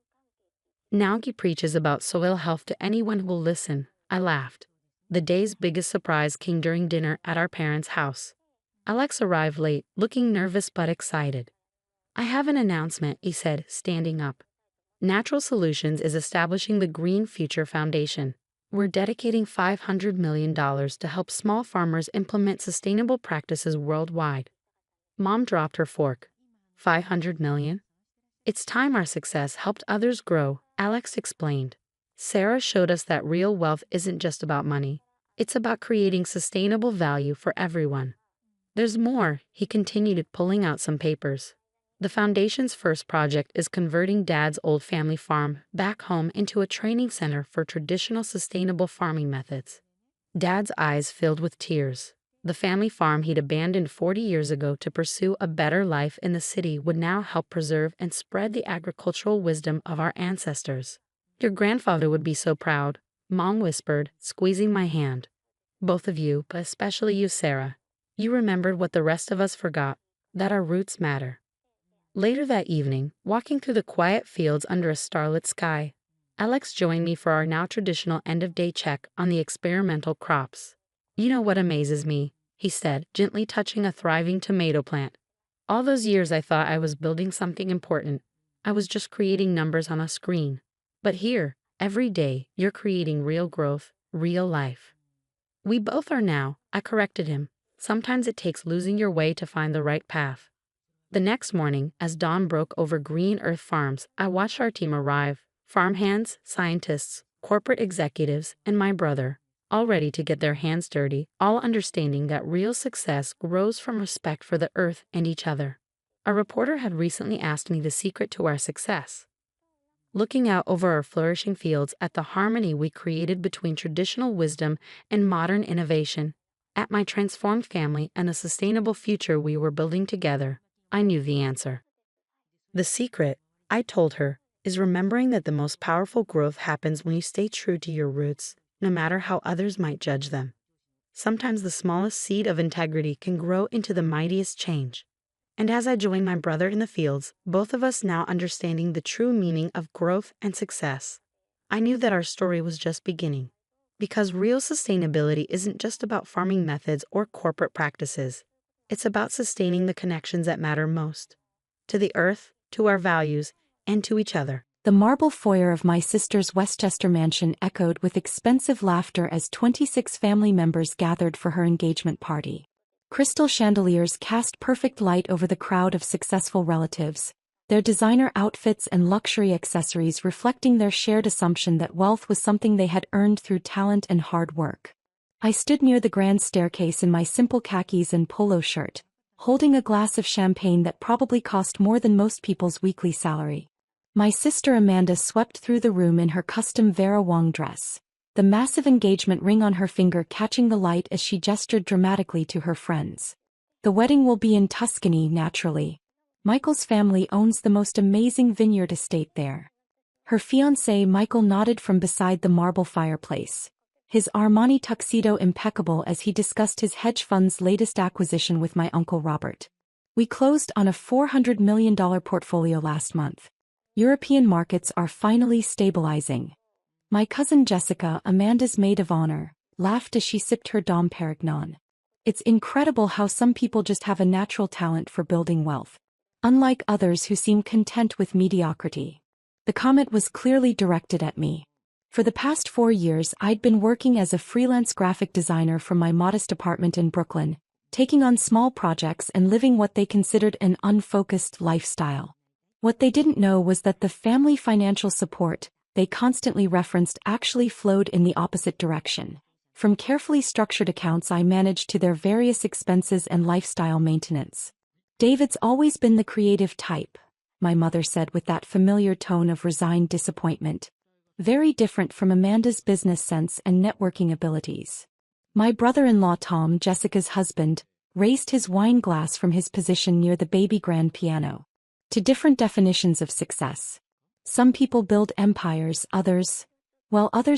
"Now he preaches about soil health to anyone who will listen," I laughed. The day's biggest surprise came during dinner at our parents' house. Alex arrived late, looking nervous but excited. "I have an announcement," he said, standing up. "Natural Solutions is establishing the Green Future Foundation. We're dedicating $500 million to help small farmers implement sustainable practices worldwide." Mom dropped her fork. $500 million? "It's time our success helped others grow," Alex explained. "Sarah showed us that real wealth isn't just about money. It's about creating sustainable value for everyone." "There's more," he continued, pulling out some papers. "The foundation's first project is converting Dad's old family farm back home into a training center for traditional sustainable farming methods." Dad's eyes filled with tears. The family farm he'd abandoned 40 years ago to pursue a better life in the city would now help preserve and spread the agricultural wisdom of our ancestors. "Your grandfather would be so proud," Mom whispered, squeezing my hand. "Both of you, but especially you, Sarah. You remembered what the rest of us forgot, that our roots matter." Later that evening, walking through the quiet fields under a starlit sky, Alex joined me for our now traditional end-of-day check on the experimental crops. "You know what amazes me?" he said, gently touching a thriving tomato plant. "All those years I thought I was building something important. I was just creating numbers on a screen. But here, every day, you're creating real growth, real life." "We both are now," I corrected him. "Sometimes it takes losing your way to find the right path." The next morning, as dawn broke over Green Earth Farms, I watched our team arrive: farmhands, scientists, corporate executives, and my brother, all ready to get their hands dirty, all understanding that real success grows from respect for the earth and each other. A reporter had recently asked me the secret to our success. Looking out over our flourishing fields at the harmony we created between traditional wisdom and modern innovation, at my transformed family and the sustainable future we were building together, I knew the answer. "The secret," I told her, "is remembering that the most powerful growth happens when you stay true to your roots, no matter how others might judge them. Sometimes the smallest seed of integrity can grow into the mightiest change." And as I joined my brother in the fields, both of us now understanding the true meaning of growth and success, I knew that our story was just beginning. Because real sustainability isn't just about farming methods or corporate practices. It's about sustaining the connections that matter most: to the earth, to our values, and to each other. The marble foyer of my sister's Westchester mansion echoed with expensive laughter as 26 family members gathered for her engagement party. Crystal chandeliers cast perfect light over the crowd of successful relatives, their designer outfits and luxury accessories reflecting their shared assumption that wealth was something they had earned through talent and hard work. I stood near the grand staircase in my simple khakis and polo shirt, holding a glass of champagne that probably cost more than most people's weekly salary. My sister Amanda swept through the room in her custom Vera Wang dress, the massive engagement ring on her finger catching the light as she gestured dramatically to her friends. The wedding will be in Tuscany, naturally. Michael's family owns the most amazing vineyard estate there. Her fiancé Michael nodded from beside the marble fireplace, his Armani tuxedo impeccable as he discussed his hedge fund's latest acquisition with my Uncle Robert. We closed on a $400 million portfolio last month. European markets are finally stabilizing. My cousin Jessica, Amanda's maid of honor, laughed as she sipped her Dom Perignon. It's incredible how some people just have a natural talent for building wealth, unlike others who seem content with mediocrity. The comment was clearly directed at me. For the past 4 years I'd been working as a freelance graphic designer from my modest apartment in Brooklyn, taking on small projects and living what they considered an unfocused lifestyle. What they didn't know was that the family financial support they constantly referenced actually flowed in the opposite direction. From carefully structured accounts I managed to their various expenses and lifestyle maintenance. David's always been the creative type, my mother said with that familiar tone of resigned disappointment. Very different from Amanda's business sense and networking abilities. My brother-in-law Tom, Jessica's husband, raised his wine glass from his position near the baby grand piano. To different definitions of success. Some people build empires, others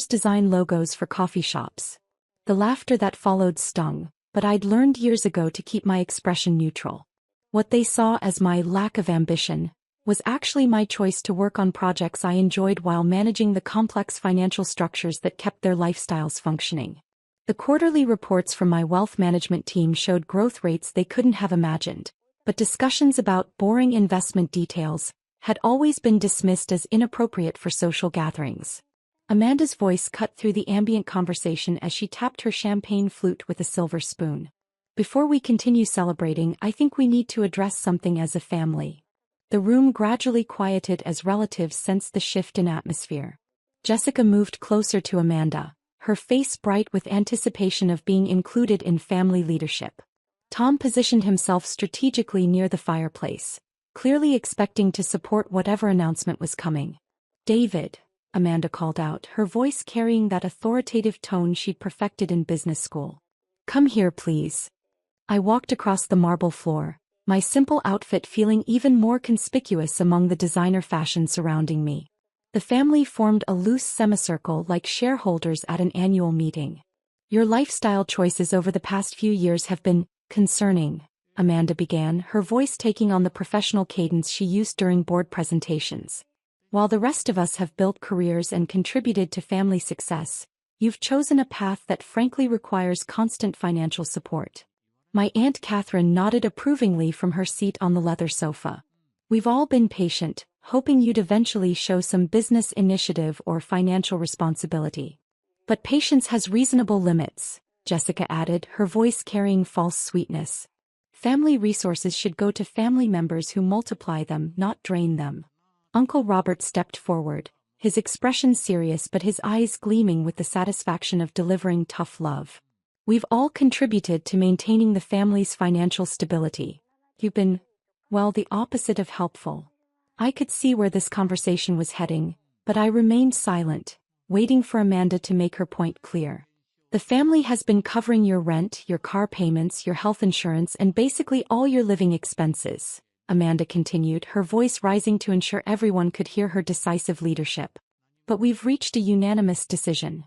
design logos for coffee shops. The laughter that followed stung, but I'd learned years ago to keep my expression neutral. What they saw as my lack of ambition was actually my choice to work on projects I enjoyed while managing the complex financial structures that kept their lifestyles functioning. The quarterly reports from my wealth management team showed growth rates they couldn't have imagined, but discussions about boring investment details had always been dismissed as inappropriate for social gatherings. Amanda's voice cut through the ambient conversation as she tapped her champagne flute with a silver spoon. Before we continue celebrating, I think we need to address something as a family. The room gradually quieted as relatives sensed the shift in atmosphere. Jessica moved closer to Amanda, her face bright with anticipation of being included in family leadership. Tom positioned himself strategically near the fireplace, clearly expecting to support whatever announcement was coming. "David," Amanda called out, her voice carrying that authoritative tone she'd perfected in business school. "Come here, please." I walked across the marble floor, my simple outfit feeling even more conspicuous among the designer fashion surrounding me. The family formed a loose semicircle like shareholders at an annual meeting. "Your lifestyle choices over the past few years have been concerning," Amanda began, her voice taking on the professional cadence she used during board presentations. "While the rest of us have built careers and contributed to family success, you've chosen a path that frankly requires constant financial support." My Aunt Catherine nodded approvingly from her seat on the leather sofa. "We've all been patient, hoping you'd eventually show some business initiative or financial responsibility. But patience has reasonable limits," Jessica added, her voice carrying false sweetness. "Family resources should go to family members who multiply them, not drain them." Uncle Robert stepped forward, his expression serious but his eyes gleaming with the satisfaction of delivering tough love. "We've all contributed to maintaining the family's financial stability. You've been, well, the opposite of helpful." I could see where this conversation was heading, but I remained silent, waiting for Amanda to make her point clear. "The family has been covering your rent, your car payments, your health insurance, and basically all your living expenses," Amanda continued, her voice rising to ensure everyone could hear her decisive leadership. "But we've reached a unanimous decision."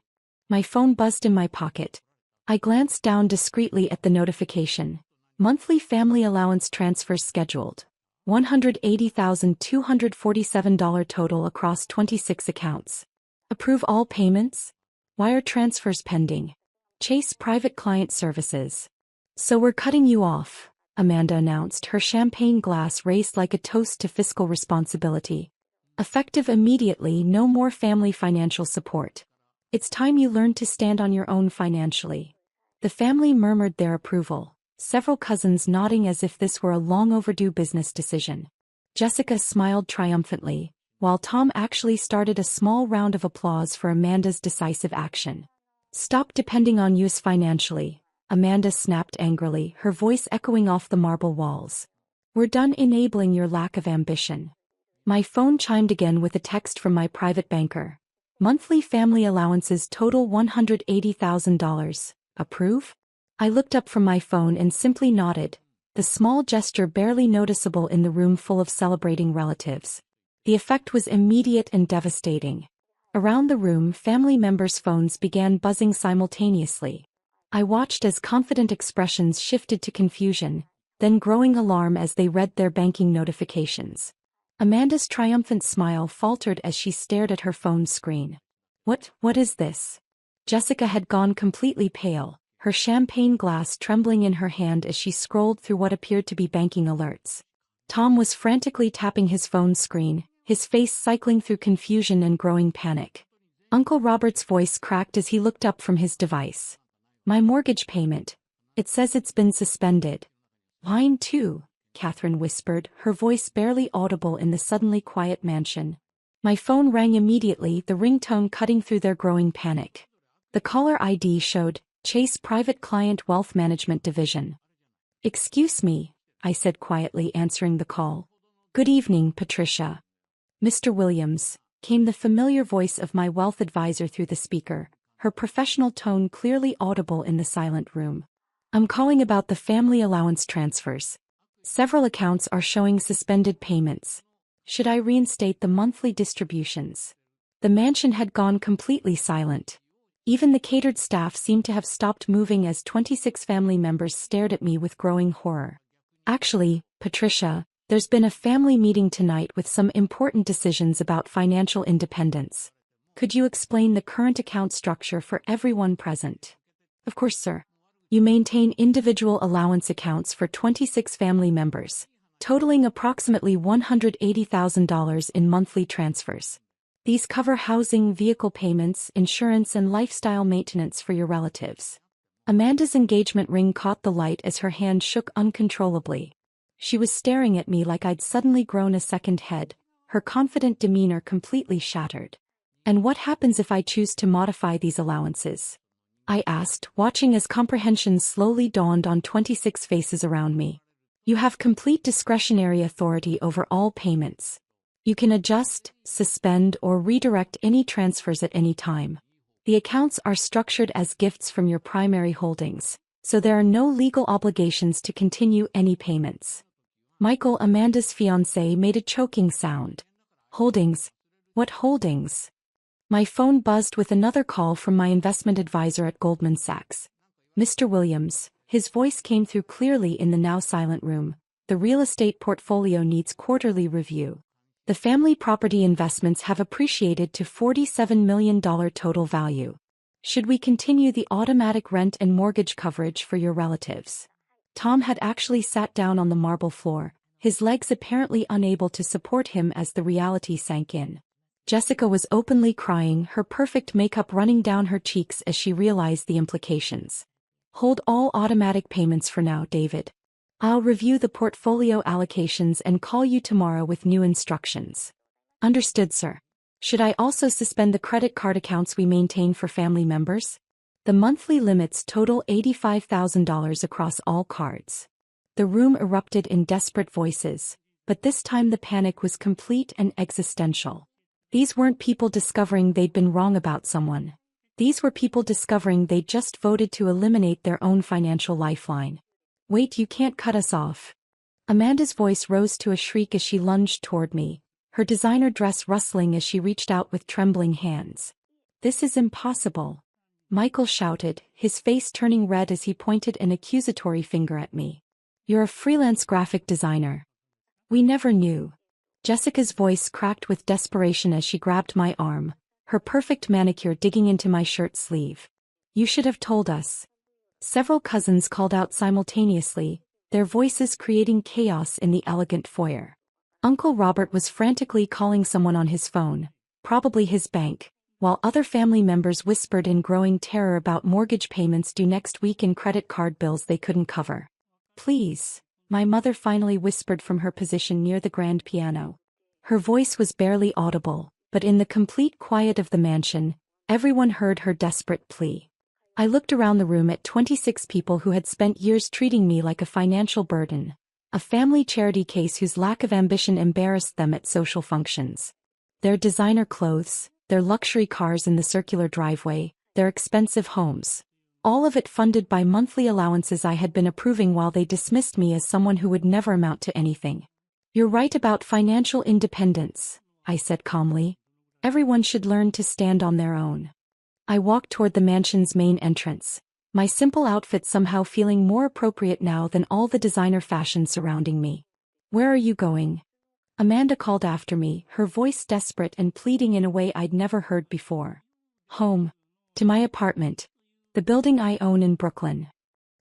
My phone buzzed in my pocket. I glanced down discreetly at the notification. "Monthly family allowance transfers scheduled. $180,247 total across 26 accounts. Approve all payments. Wire transfers pending. Chase Private Client Services." "So we're cutting you off," Amanda announced, her champagne glass raised like a toast to fiscal responsibility. Effective immediately, no more family financial support. It's time you learned to stand on your own financially. The family murmured their approval, several cousins nodding as if this were a long overdue business decision. Jessica smiled triumphantly, while Tom actually started a small round of applause for Amanda's decisive action. Stop depending on us financially, Amanda snapped angrily, her voice echoing off the marble walls. We're done enabling your lack of ambition. My phone chimed again with a text from my private banker. Monthly family allowances total $180,000. Approve? I looked up from my phone and simply nodded, the small gesture barely noticeable in the room full of celebrating relatives. The effect was immediate and devastating. Around the room, family members' phones began buzzing simultaneously. I watched as confident expressions shifted to confusion, then growing alarm as they read their banking notifications. Amanda's triumphant smile faltered as she stared at her phone screen. What is this? Jessica had gone completely pale, her champagne glass trembling in her hand as she scrolled through what appeared to be banking alerts. Tom was frantically tapping his phone screen, his face cycling through confusion and growing panic. Uncle Robert's voice cracked as he looked up from his device. My mortgage payment. It says it's been suspended. Mine too, Catherine whispered, her voice barely audible in the suddenly quiet mansion. My phone rang immediately, the ringtone cutting through their growing panic. The caller ID showed, Chase Private Client Wealth Management Division. Excuse me, I said quietly, answering the call. Good evening, Patricia. Mr. Williams, came the familiar voice of my wealth advisor through the speaker, her professional tone clearly audible in the silent room. I'm calling about the family allowance transfers. Several accounts are showing suspended payments. Should I reinstate the monthly distributions? The mansion had gone completely silent. Even the catered staff seemed to have stopped moving as 26 family members stared at me with growing horror. Actually, Patricia, there's been a family meeting tonight with some important decisions about financial independence. Could you explain the current account structure for everyone present? Of course, sir. You maintain individual allowance accounts for 26 family members, totaling approximately $180,000 in monthly transfers. These cover housing, vehicle payments, insurance, and lifestyle maintenance for your relatives. Amanda's engagement ring caught the light as her hand shook uncontrollably. She was staring at me like I'd suddenly grown a second head, her confident demeanor completely shattered. And what happens if I choose to modify these allowances? I asked, watching as comprehension slowly dawned on 26 faces around me. You have complete discretionary authority over all payments. You can adjust, suspend, or redirect any transfers at any time. The accounts are structured as gifts from your primary holdings, so there are no legal obligations to continue any payments. Michael, Amanda's fiancé, made a choking sound. Holdings? What holdings? My phone buzzed with another call from my investment advisor at Goldman Sachs. Mr. Williams, his voice came through clearly in the now silent room. The real estate portfolio needs quarterly review. The family property investments have appreciated to $47 million total value. Should we continue the automatic rent and mortgage coverage for your relatives? Tom had actually sat down on the marble floor, his legs apparently unable to support him as the reality sank in. Jessica was openly crying, her perfect makeup running down her cheeks as she realized the implications. Hold all automatic payments for now, David. I'll review the portfolio allocations and call you tomorrow with new instructions. Understood, sir. Should I also suspend the credit card accounts we maintain for family members? The monthly limits total $85,000 across all cards. The room erupted in desperate voices, but this time the panic was complete and existential. These weren't people discovering they'd been wrong about someone. These were people discovering they'd just voted to eliminate their own financial lifeline. Wait, you can't cut us off. Amanda's voice rose to a shriek as she lunged toward me, her designer dress rustling as she reached out with trembling hands. This is impossible. Michael shouted, his face turning red as he pointed an accusatory finger at me. You're a freelance graphic designer. We never knew. Jessica's voice cracked with desperation as she grabbed my arm, her perfect manicure digging into my shirt sleeve. You should have told us. Several cousins called out simultaneously, their voices creating chaos in the elegant foyer. Uncle Robert was frantically calling someone on his phone, probably his bank, while other family members whispered in growing terror about mortgage payments due next week and credit card bills they couldn't cover. "Please," my mother finally whispered from her position near the grand piano. Her voice was barely audible, but in the complete quiet of the mansion, everyone heard her desperate plea. I looked around the room at 26 people who had spent years treating me like a financial burden, a family charity case whose lack of ambition embarrassed them at social functions. Their designer clothes, their luxury cars in the circular driveway, their expensive homes. All of it funded by monthly allowances I had been approving while they dismissed me as someone who would never amount to anything. "You're right about financial independence," I said calmly. "Everyone should learn to stand on their own." I walked toward the mansion's main entrance, my simple outfit somehow feeling more appropriate now than all the designer fashion surrounding me. "Where are you going?" Amanda called after me, her voice desperate and pleading in a way I'd never heard before. "Home. To my apartment. The building I own in Brooklyn."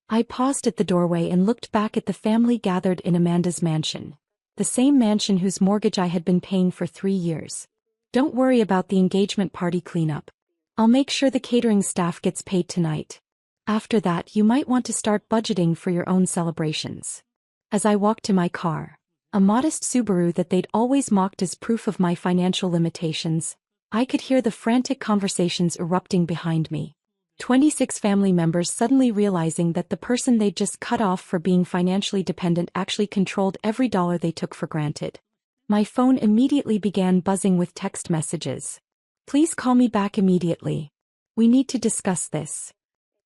I paused at the doorway and looked back at the family gathered in Amanda's mansion. The same mansion whose mortgage I had been paying for 3 years. "Don't worry about the engagement party cleanup. I'll make sure the catering staff gets paid tonight. After that, you might want to start budgeting for your own celebrations." As I walked to my car, a modest Subaru that they'd always mocked as proof of my financial limitations, I could hear the frantic conversations erupting behind me. 26 family members suddenly realizing that the person they'd just cut off for being financially dependent actually controlled every dollar they took for granted. My phone immediately began buzzing with text messages. "Please call me back immediately. We need to discuss this.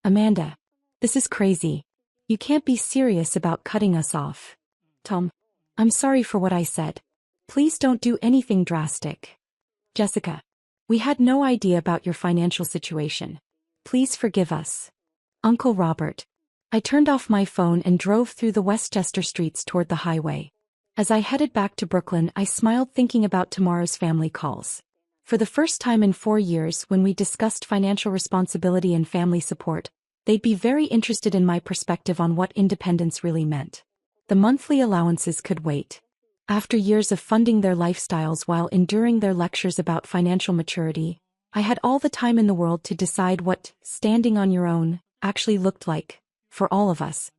Amanda. This is crazy. You can't be serious about cutting us off. Tom. I'm sorry for what I said. Please don't do anything drastic. Jessica. We had no idea about your financial situation. Please forgive us. Uncle Robert." I turned off my phone and drove through the Westchester streets toward the highway. As I headed back to Brooklyn, I smiled thinking about tomorrow's family calls. For the first time in 4 years, when we discussed financial responsibility and family support, they'd be very interested in my perspective on what independence really meant. The monthly allowances could wait. After years of funding their lifestyles while enduring their lectures about financial maturity, I had all the time in the world to decide what standing on your own actually looked like, for all of us.